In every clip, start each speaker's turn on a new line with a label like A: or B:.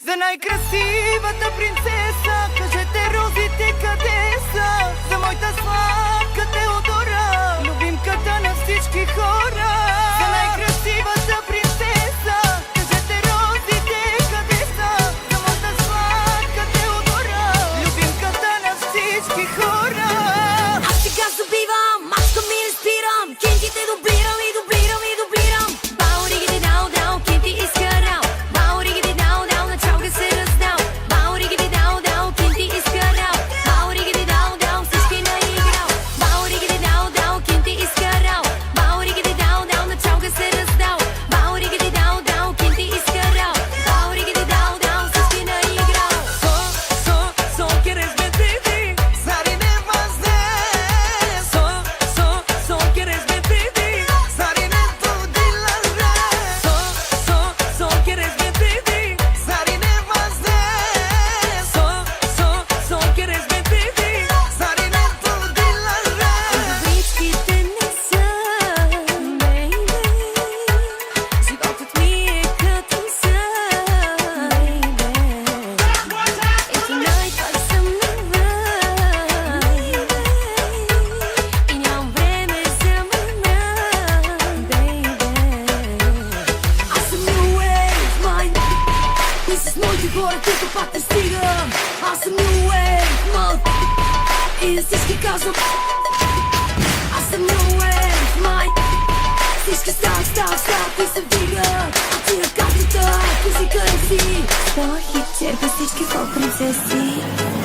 A: За най-красивата принцеса, кажете розите къде са? За моята сладка Теодора, любимката на всички хора. За най-красивата принцеса, кажете розите къде са? За моята сладка Теодора, любимката на всички хора.
B: Аз сега забивам, мачка ми не спирам, кентите дублирам и дублирам и дублирам. Бауригите дал, дал, кенти изкарал. Бауригите дал, дал, на чалга се раздал. Бауригите дал, дал, кенти изкарал. Бауригите дал, дал, всички наиграл. Бауригите дал, дал, кенти изкарал. Бауригите дал, дал, на чалга се раздал. Бауригите дал, дал, кенти изкарал. Бауригите дал, дал, всички наиграл.
C: So, quieres ver baby?
A: Zarine mazne,
C: So, quieres ver baby?
A: zarine tu dilare.
C: So, quieres ver baby?
A: Zarine mazne,
C: So, quieres ver baby?
A: zarine tu dilare.
B: Добричките не са, бейбе. Животът ми е като сън, бейбе. И tonight пак съм навън, бейбе. И нямам време за мъна, бейбе. Аз съм new wave, майн. И с моите хора тук пак не стигам. Аз съм new wave, мод. И на всички казвам, аз съм new wave, майн. Всички стават и се вдигат. А ти ръкатата, музика е си. Твоя хит черпа всички фолк принцеси.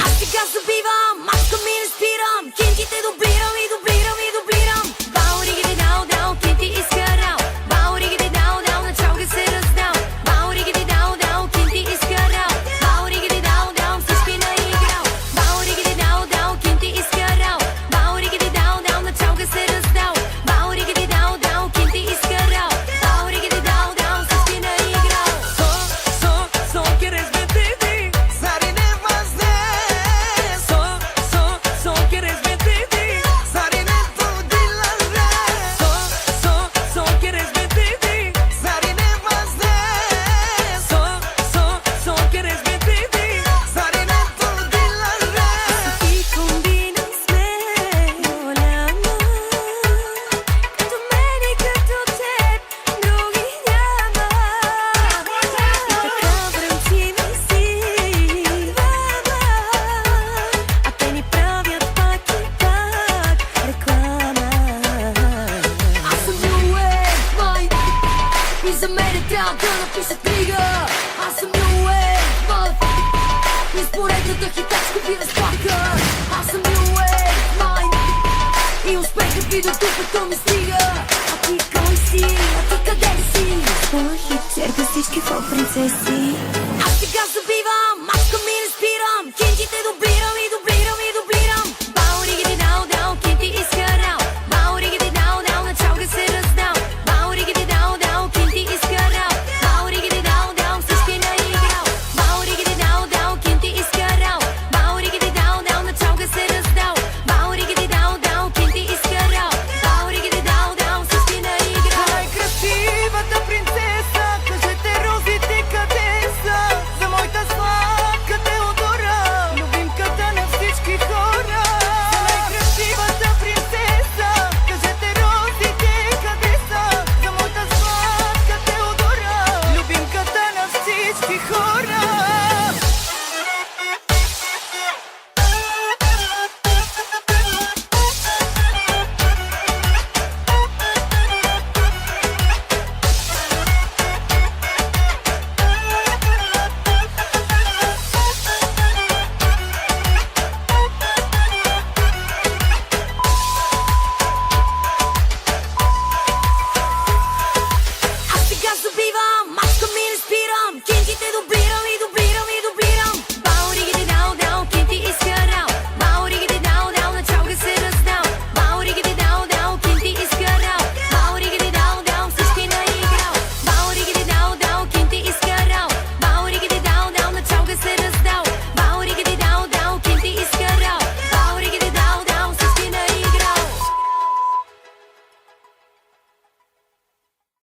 B: Аз сега забивам, мачка ми не спирам, кентите дублирам и дублирам и дублирам. Бауригите дал, дал, кенти изкарал. Бауригите дал, дал, на чалга се раздал. Бауригите дал, дал, кенти изкарал. Бауригите дал, дал, всички наиграл. Бауригите дал, дал, кенти изкарал. Бауригите дал, дал, на чалга се раздал. Бауригите дал, дал, кенти изкарал. Бауригите дал, дал, всички наиграл.
C: So, quieres ver baby?
A: Zarine mazne,
C: So, quieres ver baby?
A: zarine tu dilare.
C: So, quieres ver baby?
A: Zarine mazne,
C: So, quieres ver baby?
A: zarine tu dilare.
B: И комбинам сме голяма. Като мен и като теб, други няма. И така връчим и си двама. А те ни правят пак и пак реклама. Аз съм new wave, майн. И за мене трябва да напиша книга. Аз съм new wave, мод. Изпоредната хитачка ви разпака. Аз съм new wave, майн. И успехът ви до дупето ми стига. А ти кой си? А ти къде си? Твоя хит черпа всички фолк принцеси. Аз сега забивам, мачка ми не спирам, кентите дублирам и дублирам и дублирам. Бауригите дал, дал, кенти изкарал. Бауригите дал, дал, на чалга се раздал. Бауригите дал, дал, кенти изкарал. Бауригите дал, дал, всички наиграл. Бауригите дал, дал, кенти изкарал. Бауригите дал, дал, на чалга се раздал. Бауригите дал, дал, кенти изкарал. Бауригите дал, дал, всички
A: За
B: наиграл.
A: най-красивата принцеса, кажете розите къде са? За моята сладка Теодора, любимката на всички хора. За най-красивата принцеса, кажете розите къде са? За моята сладка Теодора, любимката на всички хора.
B: Аз сега забивам, мачка ми не спирам, кентите дублирам